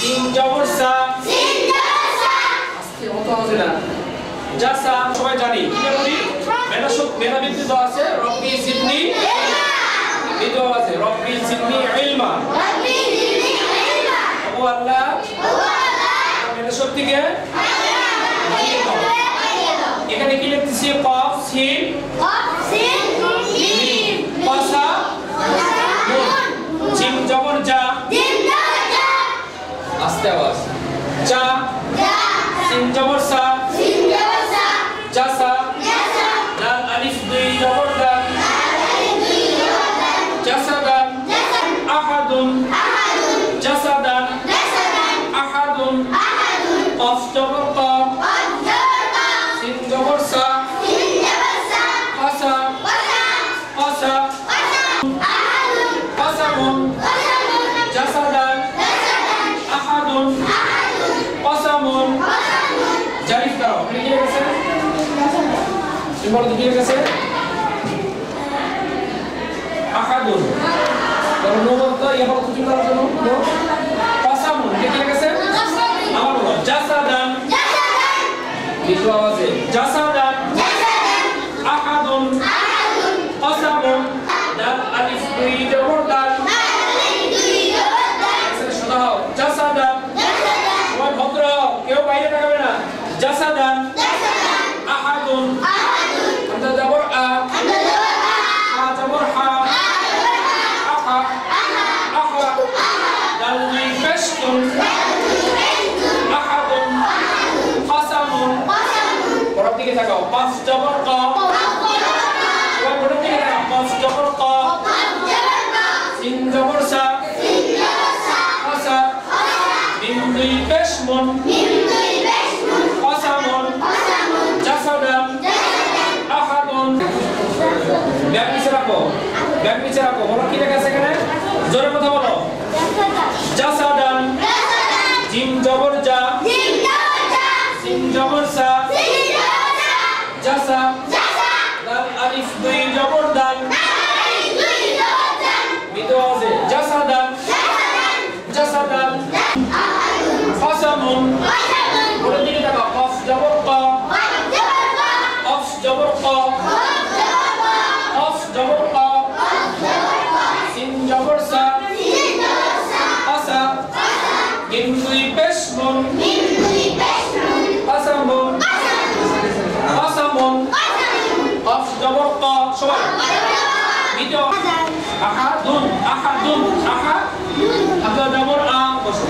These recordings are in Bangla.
সিন জবর সা আস্তে অত হবে না জাসা সবাই জানি কি বলি মেধাবৃত্তি তো আছে রব্বি জিদনি এটাও আছে রব্বি জিদনি ইলমা ও আল্লাহ মেধাশক্তিকে এখানে কি লিখতেছি কফ সিন মিম কসা জিম জবর যা আস্তে আওয়াজ যা সিন জবর সা জাসা লাল আলিফ দুই জবর দা জাসাদান আহাদুন জাসাদান আহাদুন কফ জবর ক সিন জবর সা কসা কসা কসামুন জাসাদান আহাদুন কসামুন জারিফ করো কি লিখেছে সিম্বল কি লিখেছে আহাদুন তার নম্বর তো এই হলো তুমি করার জন্য কসামুন কি লিখেছে আমার বলো জাসাদান একটু আওয়াজে জাসাদান আহাদুন কসামুন দাল আলিফ দুই জবর দাল শোনা হও জাসাদান সবাই ভদ্র কেউ বাইরে তাকাবে না জাসাদান আহাদুন হামজা জবর আ হা জবর হা আহা আহা দাল দুই পেশতুন আহাদুন কসামুন পরের দিকে তাকাও কফ জবর ক সবাই পরের দিকে তাকাও কফ জবর ক সিন জবর সা কসা মিম দুই পেশমুন কসামুন জাসাদান আহাদুন ব্যাগ নিচে রাখো বলো কি লেখা আছে এখানে জোরে কথা বলো জাসাদান জিম জবর যা সিন জবর সা জাসা লাল আলিফ দুই জবর দাল মিদো আছে জাসাদান কসামুন পরের দিকে তাকাও কফ জবর ক কফ জবর ক কফ জবর ক সিন জবর সা কসা মিম দুই পেশমুন কসামুন কসামুন কফ জবর ক সবাই মিদো আহাদুন আহা হামজা জবর আ বসো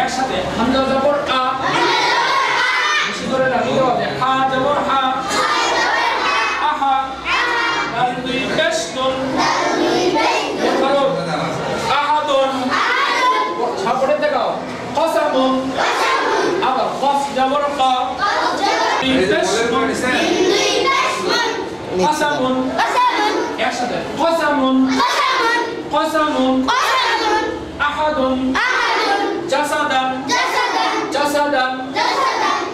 একসাথে হামজা জবর আ বেশি করে লাগিয়ে হবে হা জবর হা আহা দাল দুই পেশতুন করো আহাদুন সাপড়ে দেখাও কসামুন আবার কফ জবর ক কসামুন একসাথে কসামুন আহাদুন জাসাদান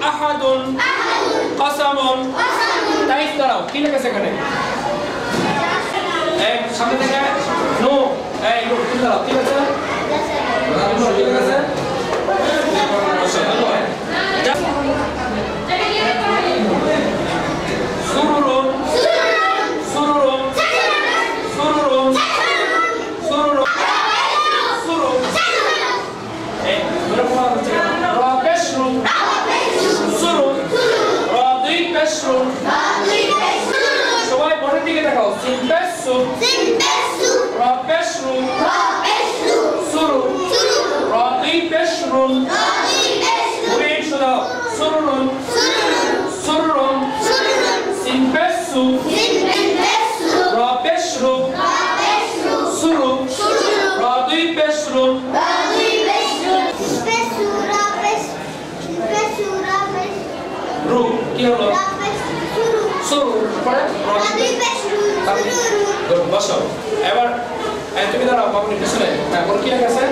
আহাদুন কসামুন তাইফ দাঁড়াও কি লেখেছে এখানে এই সামনে থেকে নো এই নো কি দাঁড়াও কি লেখেছে কি লেখেছে সুরুরুন সুরুরুন সুরুরুন সুরুরুন সুরুরুন এই রকম আছে রাবেশরুন সুরুরুন রাদি পেশরুন সবাই পরের দিকে তাকাও সিনপেসু রাবেশরুন সুরুরুন রাদি পেশরুন ওই শোনো সুরুরুন সুরুরুন সিনপেসু রাবেশরুন সুরু রাদি পেশরুন রু কি হলো সুরু পরে রাদি পেশরুন বসো এবার তুমি দাঁড়াও বাবুনি পিছনে হ্যাঁ বল কি লেখা আছে